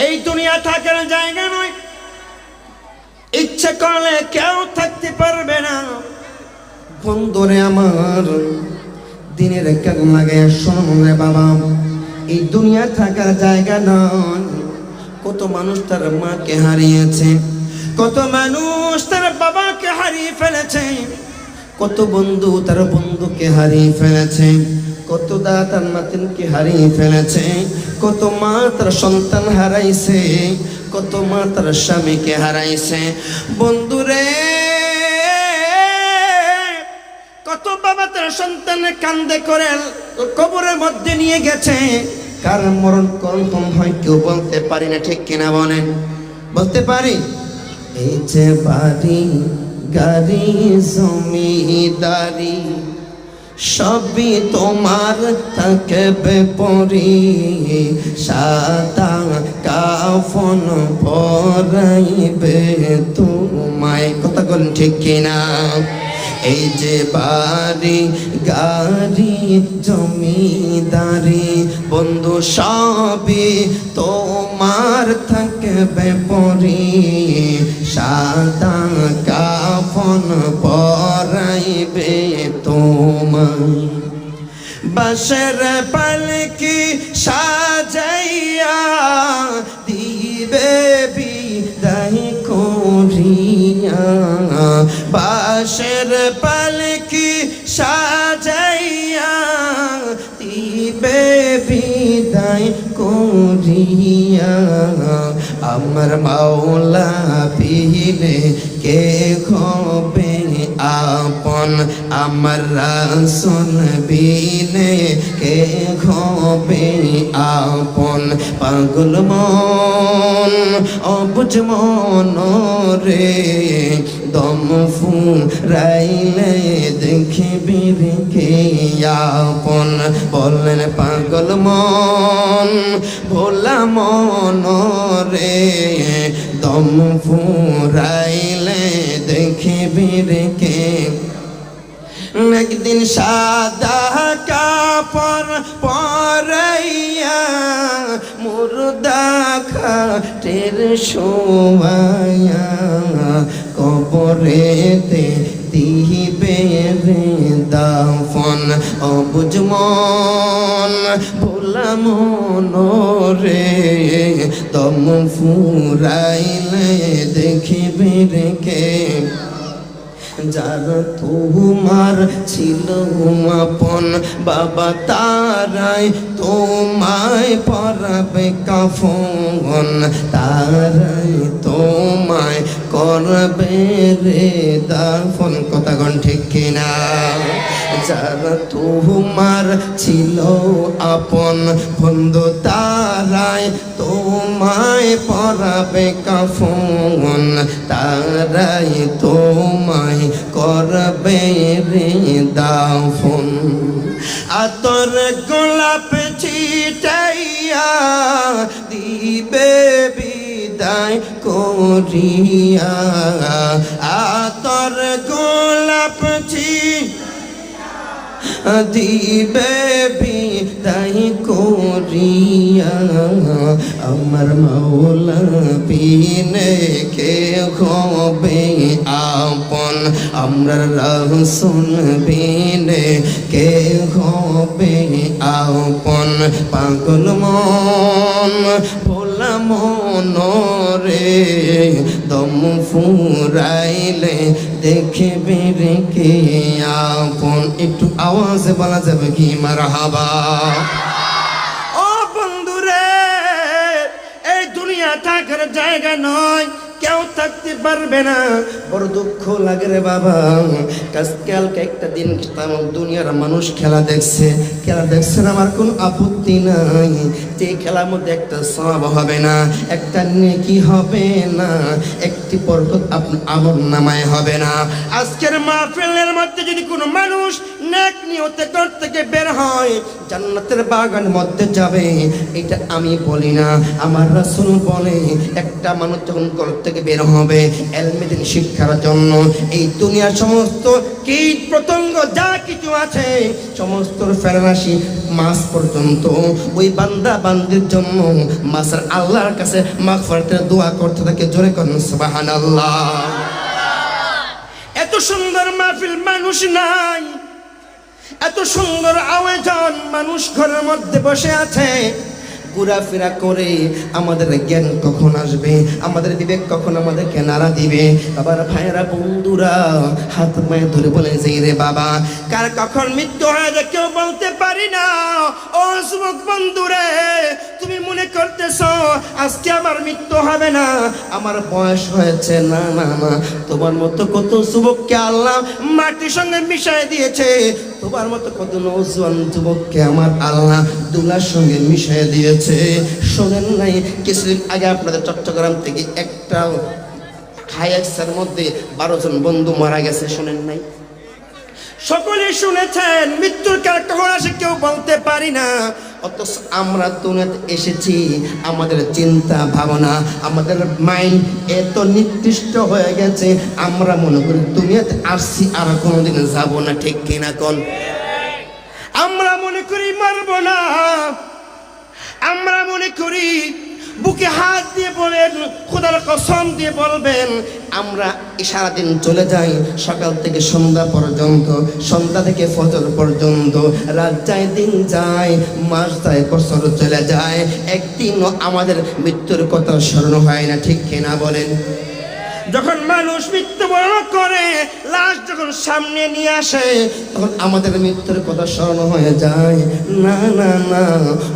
এই দুনিয়া থাকার জায়গা নয়, ইচ্ছে করলে কেউ থাকতে পারবে না। বন্ধুরে আমার, দিনের কান লাগে শুনুন রে বাবা, এই দুনিয়া থাকার জায়গা নয়। কত মানুষ তার মাকে হারিয়েছে, কত মানুষ তার বাবাকে হারিয়ে ফেলেছে, কত বন্ধু তার বন্ধুকে হারিয়ে ফেলেছে, কত দাদা তার নাতিনকে হারিয়ে ফেলেছে, কত মা তার সন্তান হারাইছে, কত মা তার স্বামীকে হারাইছে। বন্ধুরে, কত বাবা তার সন্তানের কান্দে করে কবরের মধ্যে নিয়ে গেছে। কার মরণ কখন হয় কেউ বলতে পারি না, ঠিক কিনা বলেন? বলতে পারি? এই যে বাড়ি গাড়ি জমিদারি সবই তোমার থাকবে পরি, সাদা কাফন পরাইবে তোমায়। কথা বলেন ঠিক কিনা? এই যে বাড়ি গাড়ি জমিদারি বন্ধু সবই তোমার থাকবে পরি, সাদা কাফন পরাইবে তোমায়। বাঁশের পালকি সাজাইয়া দিবে বিদায় করিয়া, বাঁশের পালকি সাজাইয়া দিবে বিদায় করিয়া। আমার মাওলা বিনে কে হবে আপন, আমার রাসূল বিনে কে হবে আপন। পাগল মন অবুঝ মন রে, দম ফুরাইলে দেখবি কে আপন। বললেন পাগল মন ভোলা মন রে, দম ফুরাইলে দেখবি কে। একদিন সাদা কাপড় পরাইয়া মুর্দা খাটের শোয়াইয়া, কবরেতে দিবে রে দাফন। অবুঝ মন ভোলা মন রে, দম ফুরাইলে দেখবি কে। যারা তোমার ছিল আপন বাবা, তারাই তোমায় পরাবে কাফন, তারাই তোমায় করবে রে দাফন। কথা কোন ঠিক কিনা? যারা তোমার ছিল আপন বন্ধু, তারাই তোমায় পরাবে কাফন, তারাই তোমায় করবে রে দাফন। আতর গোলাপ ছিটাইয়া দিবে বিদায় করিয়া, আতর গোলাপ দিবে বিদায় করিয়া। আমার মাওলা বিনে কে হবে আপন, আমরা রাসূল বিনে কে হবে আপন। পাগল মন ভোলা মন রে, দম ফুরাইলে দেখবি কে আপন। একটু আওয়াজে বলা যাবে কি মারহাবা? ও বন্ধুরে, এই দুনিয়া থাকার জায়গা নয়, কেউ থাকতে পারবে না। বড় দুঃখ লাগে রে বাবা। কালকে একটা দিন দুনিয়ার মানুষ খেলা দেখছে, খেলা দেখছেন, আমার কোনো আপত্তি নাই। যে খেলার মধ্যে একটা সওয়াব হবে না, একটা নেকি হবে না, একটি বরকত আমল নামায় হবে না। আজকের মাহফিলের মধ্যে যদি কোনো মানুষ নেক নিয়তে ঘর থেকে বের হয় জান্নাতের বাগানের মধ্যে যাবে, এটা আমি বলি না, আমার রাসূল বলে একটা মানুষ যখন ঘর থেকে বের হবে ইলমে দ্বীন শিক্ষার জন্য, এই দুনিয়ার সমস্ত কীট পতঙ্গ যা কিছু আছে সমস্ত ফেরেশতা মাস পর্যন্ত ওই বান্দা বান্দির জন্য মাসের আল্লাহর কাছে মাগফিরাতের দোয়া করতে থাকে। জোরে করুন সুবহানাল্লাহ। এত সুন্দর মাহফিল মানুষ নাই, এত সুন্দর আয়োজন, মানুষ ঘরের মধ্যে বসে আছে ঘোরাফেরা করে। আমাদের জ্ঞান কখন আসবে, আমাদের বিবেক কখন আমাদেরকে নাড়া দিবে? বাবার ভাইয়েরা বন্ধুরা হাত পায়ে ধরে বলে যে রে বাবা, কার কখন মৃত্যু হয় যে কেউ বলতে পারি না। ও যুবক বন্ধুরে, তুমি মনে করতেছ আজকে আমার মৃত্যু হবে না, আমার বয়স হয়েছে। না না না, তোমার মতো কত যুবককে আল্লাহ মাটির সঙ্গে মিশাই দিয়েছে, তোমার মতো কত নওজোয়ান যুবককে আমার আল্লাহ দুলার সঙ্গে মিশাই দিয়েছে। শোনেন নাই কিছুদিন আগে আপনাদের চট্টগ্রাম থেকে একটা হাইএক্সের মধ্যে 12 জন বন্ধু মারা গেছে, শোনেন নাই? সকলে শুনেছেন। মৃত্যুর কাল কখন আসে কেউ বলতে পারি না, অথচ আমরা দুনিয়াতে এসেছি, আমাদের চিন্তা ভাবনা, আমাদের মাইন্ড এত নির্দিষ্ট হয়ে গেছে, আমরা মনে করি দুনিয়াতে আসছি আর কোনোদিন যাব না। ঠিক কিনা কোন? আমরা মনে করি মারব না, আমরা মনে করি বুকে হাত দিয়ে বলেন, খোদার কসম দিয়ে বলবেন, আমরা সারাদিন চলে যাই সকাল থেকে সন্ধ্যা পর্যন্ত, সন্ধ্যা থেকে ফজর পর্যন্ত, রাত যায় দিন যায়, মাস যায় বছর চলে যায়, একদিনও আমাদের মৃত্যুর কথা স্মরণ হয় না। ঠিক কিনা বলেন? যখন মানুষ মৃত্যুবরণ করে, লাশ যখন সামনে নিয়ে আসে, তখন আমাদের মৃত্যুর কথা স্মরণ হয়ে যায়। না না না,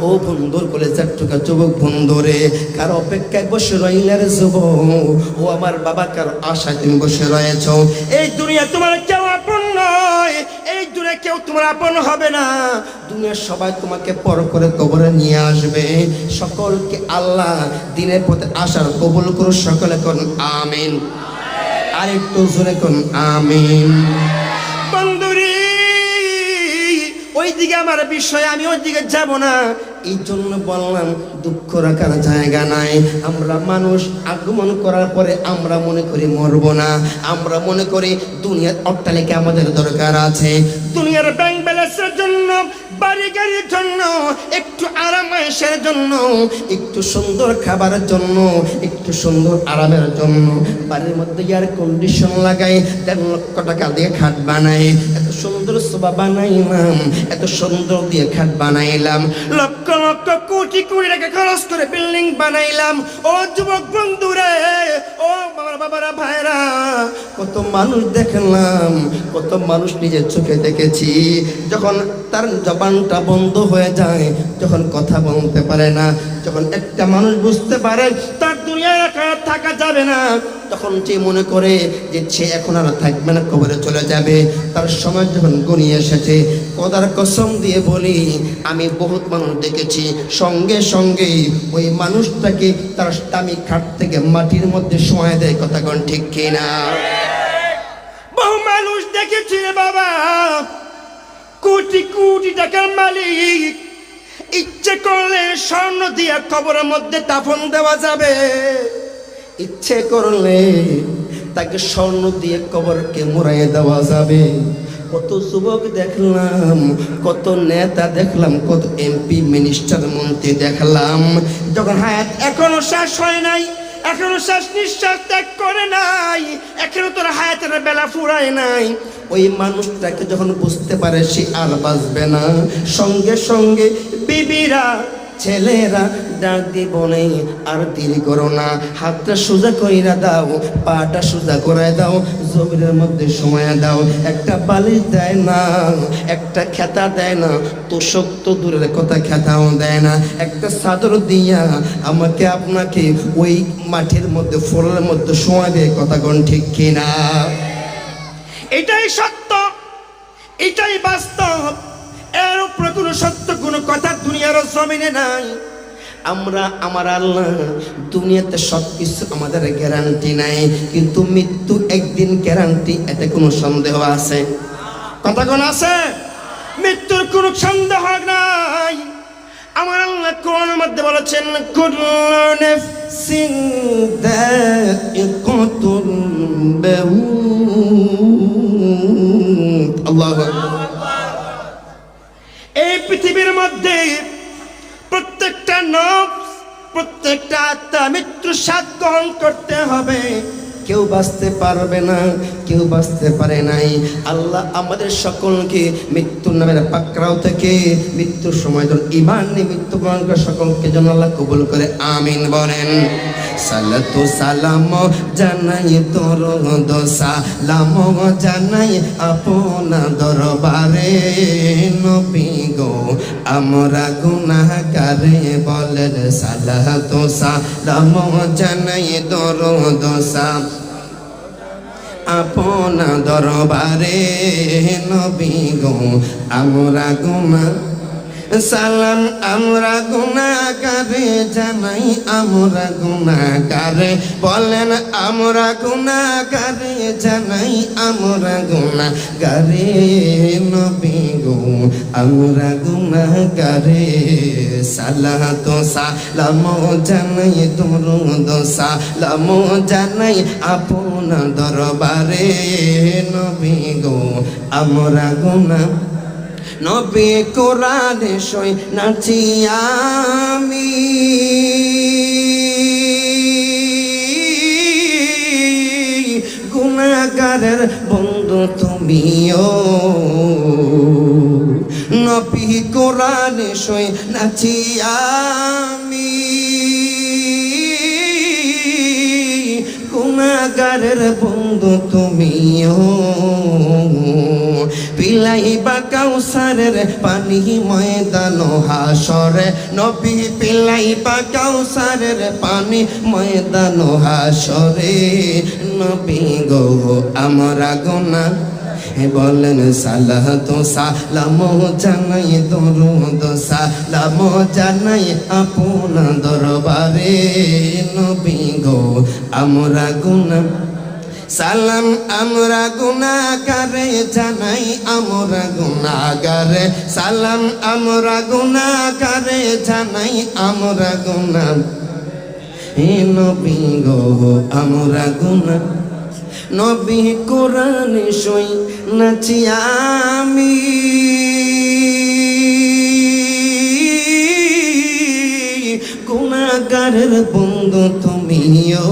ও বন্ধুর বলে চারটুকা যুবক বন্ধুরে, কার অপেক্ষায় বসে রইলের যুবক, ও আমার বাবা কার আশায় তুমি বসে রয়েছ। এই দুনিয়া তোমার কেউ আপন নয়, এই দুনিয়া কেউ তোমার আপন হবে না, দুনিয়ার সবাই তোমাকে পর করে কবরে নিয়ে আসবে। সকলকে আল্লাহ দিনের পথে আসার কবুল করুন, সকলে করুন আমিন। আর একটু জোরে করুন আমিন। বন্ধুরি, ওইদিকে আমার বিষয়, আমি ওইদিকে যাব না, এই জন্য বললাম দুঃখ রাখার জায়গা নাই। আমরা মানুষ আগমন করার পরে আমরা মনে করি মরব না, আমরা মনে করি দুনিয়ার অট্টালিকা আমাদের দরকার আছে, দুনিয়ার ব্যাংক ব্যালেন্সের জন্য, বাড়ি গাড়ির জন্য, একটু আরামায়েশের জন্য, একটু সুন্দর খাবারের জন্য, একটু সুন্দর আরামের জন্য বাড়ির মধ্যে এয়ার কন্ডিশন লাগাই 1.5 লক্ষ টাকা দিয়ে খাট বানাই, এত সুন্দর সোফা বানাইলাম, এত সুন্দর দিয়ে খাট বানাইলাম, লক্ষ লক্ষ কোটি কোটি টাকা খরচ করে বিল্ডিং বানাইলাম। ও যুবক বন্ধুরে, ও বাবারা ভাইরা, কত মানুষ দেখলাম, কত মানুষ নিজের চোখে দেখেছি, যখন তার জবানটা বন্ধ হয়ে যায়, যখন কথা বলতে পারে না, যখন একটা মানুষ বুঝতে পারে তার দুনিয়ায় থাকা যাবে না, তখন সে মনে করে যে সে এখন আর থাকবে না, কবরে চলে যাবে, তার সময় যখন গনিয়ে এসেছে, খোদার কসম দিয়ে বলি আমি বহুত মানুষ দেখেছি, সঙ্গে সঙ্গে ওই মানুষটাকে তার দামি খাট থেকে মাটির মধ্যে শোয়া দেয়। কথা কোন ঠিক কিনা? বহু মানুষ দেখেছি রে বাবা, কোটি কোটি টাকার মালিক, ইচ্ছে করলে স্বর্ণ দিয়ে কবরের মধ্যে দাফন দেওয়া যাবে, ইচ্ছে করলে তাকে স্বর্ণ দিয়ে কবরকে মোড়াইয়ে দেওয়া যাবে। কত যুবক দেখলাম, কত নেতা দেখলাম, কত এমপি মিনিস্টার মন্ত্রী দেখলাম, যখন হায়াত এখনো শেষ হয় নাই, এখনো শেষ নিঃশ্বাস ত্যাগ করে নাই, এখনো তোর হায়াতের বেলা ফুরায় নাই, ওই মানুষটাকে যখন বুঝতে পারে সে আর বাঁচবে না, সঙ্গে সঙ্গে বিবিরা ছেলেরা ডাক দিয়ে বলে আর দেরি করো না, হাতটা সোজা কইরা দাও, পাটা সোজা করায় দাও, জমিনের মধ্যে সময় দাও, একটা বালিশ দেয় না, একটা খেতা দেয় না, তোষক তো দূরের কথা, খেতাও দেয় না, একটা চাদর দিয়া আমাকে আপনাকে ওই মাটির মধ্যে ফলের মধ্যে সময় দেয়। কথা কোন ঠিক কিনা? এটাই সত্য, এটাই বাস্তব, এর উপরে কোনো সত্য কোনো কথা দুনিয়ার জমিনে নাই। আমরা আমার আল্লাহ দুনিয়াতে সব কিছু আমাদের গ্যারান্টি নাই, কিন্তু মৃত্যু একদিন গ্যারান্টি, এতে কোনো সন্দেহ আছে? কথা কোন আছে? মৃত্যুর কোনো সন্দেহ নাই। আমার আল্লাহ কোরআনের মধ্যে বলেছেন কুল্লু নাফসিন যায়িকাতুল মাউত। আল্লাহু আকবার। এই পৃথিবীর মধ্যে প্রত্যেকটা নফস, প্রত্যেকটা আত্মা মৃত্যুর স্বাদ গ্রহণ করতে হবে। কেউ বাঁচতে পারবে না, কেউ বাঁচতে পারে নাই। আল্লাহ আমাদের সকলকে মৃত্যুর নামের পাকড়াও থেকে মৃত্যুর সময় যেন ঈমান নিয়ে মৃত্যুবরণ করে সকলকে যেন আল্লাহ কবুল করে, আমিন বলেন। সালাতু সালাম জানাই দরুদ সালাম জানাই আপনা দরবারে, নবী গো আমরা গুনাহগারে বলেন সালাতু সালাম জানাই দরুদ সালাম আপনা দরবারে, নবী গো আমরা গুনাহ সালাম আমরা গুনাহগারে জানাই আমরা গুনাহগারে বলেন আমরা গুনাহগারে জানাই আমরা গুনাহগারে, নবী গো আমরা গুনাহগারে সালাতু সালাম জানাই দরুদ সালাম জানাই আপনা দরবারে, নবী গো আমরা গুনাহ নবী কোরআনে সই নাচি আমি, গুনাহগারের বন্ধু তুমিও, নবী কোরআনে সই নাচি আমি, গুনাহগারের বন্ধু তুমিও। পিলাইবা কাউসারের পানি ময়দান হাসরে, নবী পিলাইবা কাউসারের পানি ময়দান হাসরে, নবী গো আমরা গুনাহ বলেন সালাতু সালাম জানাই দরুদ সালাম জানাই আপনা দরবারে, নবী গো আমরা গুনাহ সালাম আমরা গুনাহগারে জানাই আমরা গুনাহগারে সালাম আমরা গুনাহগারে জানাই আমরা গুনাহ, নবী গো আমরা গুনাহ নবী কোরআনে সই নাচি আমি, গুনাহগারের বন্ধু তুমিও।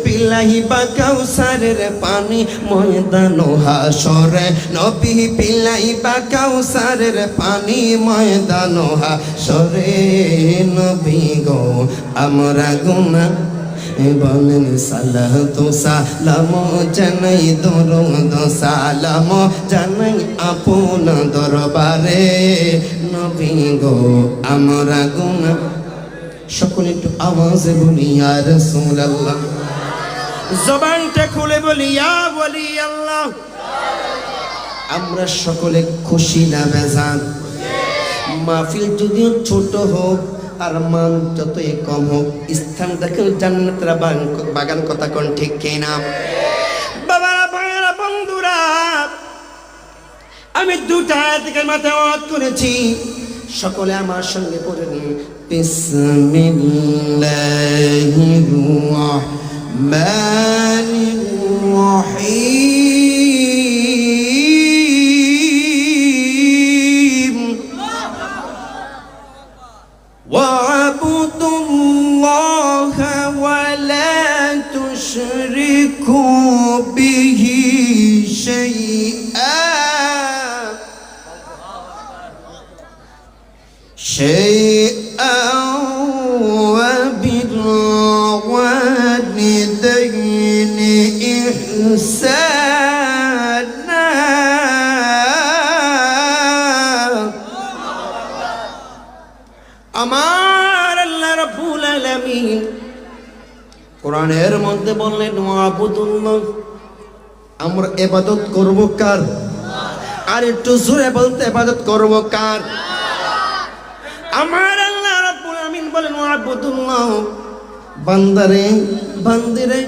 পিলাইবা কাউসারের পানি ময়দান হাসরে, নবী পিলাইবা কাউসারের পানি ময়দান হাসরে, নবী গো আমরা গুনাহ বলেন সালাতু সালাম জানাই দরুদ সালাম জানাই আপনা দরবারে, নবী গো আমরা গুনাহ। সকলে একটু আওয়াজে বলি ইয়া রাসূলুল্লাহ, জবানটা খুলে বলি ইয়া ওয়ালি আল্লাহ। আমরা সকলে খুশি না বেজান? মাহফিল যদিও ছোট হোক আর মান যতই কম হোক, স্থান দেখে জান্নাতের বাগান, কথা কোন ঠিক কিনা? বাবারা ভাইরা বন্ধুরা, আমি দুটা আয়াতের মাথায় ওয়াজ করেছি, সকলে আমার সঙ্গে পড়ে নিন। বিসমিল্লাহির রাহমানির রহিম। ওয়া'বুদুল্লাহা ওয়া লা তুশরিকু বিহি শাইআ وبالوالدين إحسانا আমার আল্লাহ রাব্বুল আলামিন কোরআনের মধ্যে বললেন ওয়া'বুদুল্লাহ, আমরা ইবাদত করব কার? আর একটু জোরে বলতে, ইবাদত করব কার? আমার আল্লাহ রাব্বুল আলামিন বলেন ওয়া'বুদুল্লাহ, বান্দারে বান্দিরে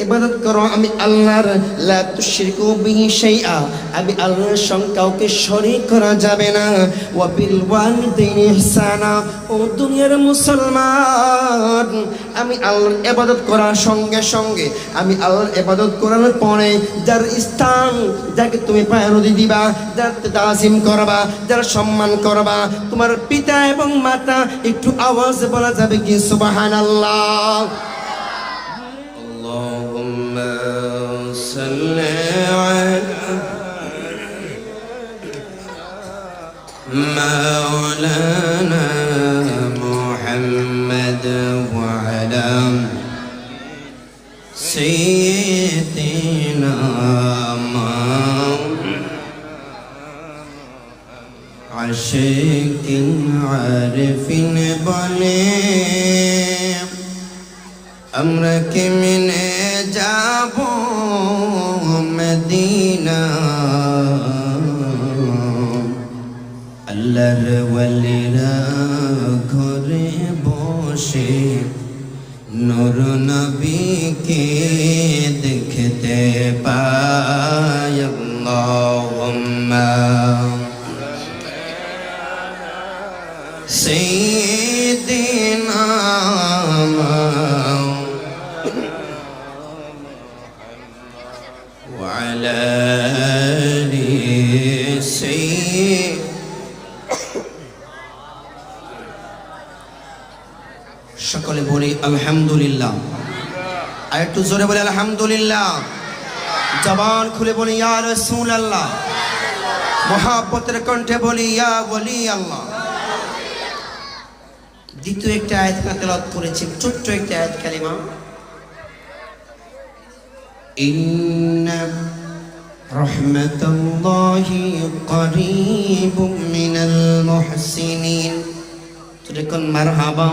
ইবাদত করো আমি আল্লাহর, লা তুশরিকু বিহি শাইআ, আমি আল্লাহর সঙ্গে কাউকে শরীক করা যাবে না। ওয়া বিল ওয়ালিদাইনি ইহসানা, ও দুনিয়ার মুসলমান, আমি আল্লাহর ইবাদত করার সঙ্গে সঙ্গে, আমি আল্লাহর ইবাদত করার পরে যার স্থান, যাকে তুমি প্রায়োরিটি দিবা, যার তাজিম করবা, যার সম্মান করবা, তোমার পিতা এবং মাতা, একটু আওয়াজ বলা যাবে কি সুবহানাল্লাহ। আল্লাহুম্মা সাল্লি আলা মাওলানা মুহাম্মাদ ওয়া আলা সাইয়্যিদিনা আশিকিন আরিফিন বলে আমরা কেমনে যাব মদিনা, আল্লাহর ওয়ালিরা ঘরে বসে নূর নবীকে দেখতে পায়। আল্লাহুম্মা সাইয়্যিদিনা ওয়া আলা আলি সাইয়্যিদ। সকলে বলি আলহামদুলিল্লাহ। আর একটু জোরে বলি আলহামদুলিল্লাহ। জবান খুলে বলি ইয়া রাসূলুল্লাহ। মুহাব্বতের কণ্ঠে বলি ইয়া ওয়ালি আল্লাহ। দ্বিতীয় একটা আয়াত তেলাওয়াত করেছি, ছোট্ট একটা আয়াত কালিমা, ইন্না রাহমাতাল্লাহি করিবুম মিনাল মুহসিনিন। তুরকন মারহাবা।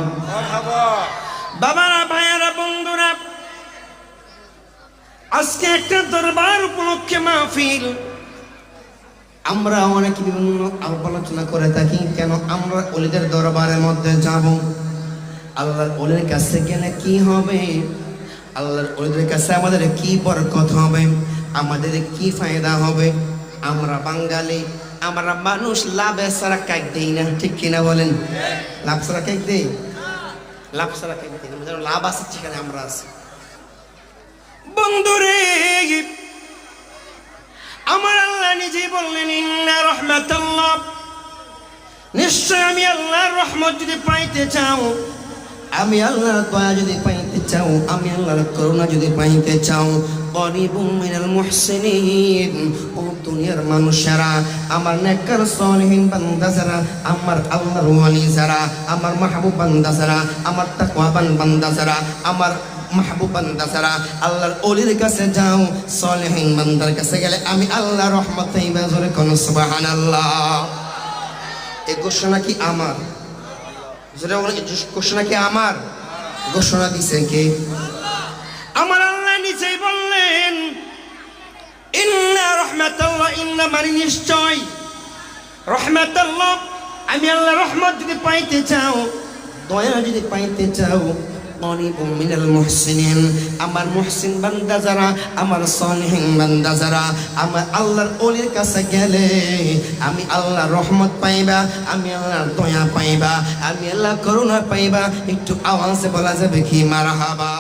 বাবারা, ভাইয়ারা, বন্ধুরা, আজকে একটা দরবার উপলক্ষে মাহফিল। আমরা অনেকে বিভিন্ন আলোচনা করে থাকি, কেন আমরা ওলিদের দরবারের মধ্যে যাব, আল্লাহর ওলির কাছে গেলে কি হবে, আল্লাহর ওলিদের কাছে আমাদের কি বরকত হবে, আমাদের কি ফায়দা হবে। আমরা বাঙালি, আমরা মানুষ লাভে ছাড়া কাক দেই না, ঠিক কিনা বলেন? লাভ ছাড়া কাক দেই, লাভ ছাড়া কাক দেই না, লাভ আছে সেখানে আমরা আছি। বন্ধুরে, আমার আল্লাহ নিজেই বললেন ইন্না রাহমাতাল্লাহ, নিশ্চয় আমি আল্লাহর রহমত যদি পাইতে চাও, আমি আল্লাহর দয়া যদি পাইতে চাও, আমি আল্লাহর করুণা যদি পাইতে চাও, করিবুম মিনাল মুহসিনিন, ও দুনিয়ার মানুষেরা, আমার নেককার সালিহিন বান্দা যারা, আমার আল্লাহর ওয়ালি যারা, আমার মাহবুব বান্দা যারা, আমার তাকওয়াবান বান্দা যারা, আমার মাহবুব বান্দা যারা, আল্লাহর ওলির কাছে যাও, সালিহিন বান্দার কাছে গেলে আমি আল্লাহর রহমত পাইবা। জোরে কোন সুবহানাল্লাহ। এই ঘোষণা কি আমার? জোরে বলেন, এই ঘোষণা কি আমার? ঘোষণা দিয়েছেন কে? আমার আল্লাহ নিজেই বললেন ইন্না রাহমাতাল্লাহ, ইন্না মানে নিশ্চয়, রাহমাতাল্লাহ, আমি আল্লাহ রহমত যদি পাইতে চাও, দয়া যদি পাইতে চাও, করিবুম মিনাল মুহসিনিন, আমার মুহসিন বান্দা যারা, আমার সালিহিন বান্দা যারা, আমার আল্লাহর ওলির কাছে গেলে আমি আল্লাহর রহমত পাইবা, আমি আল্লাহর দয়া পাইবা, আমি আল্লাহর করুণা পাইবা। একটু আওয়াজে বলা যাবে কি মারহাবা।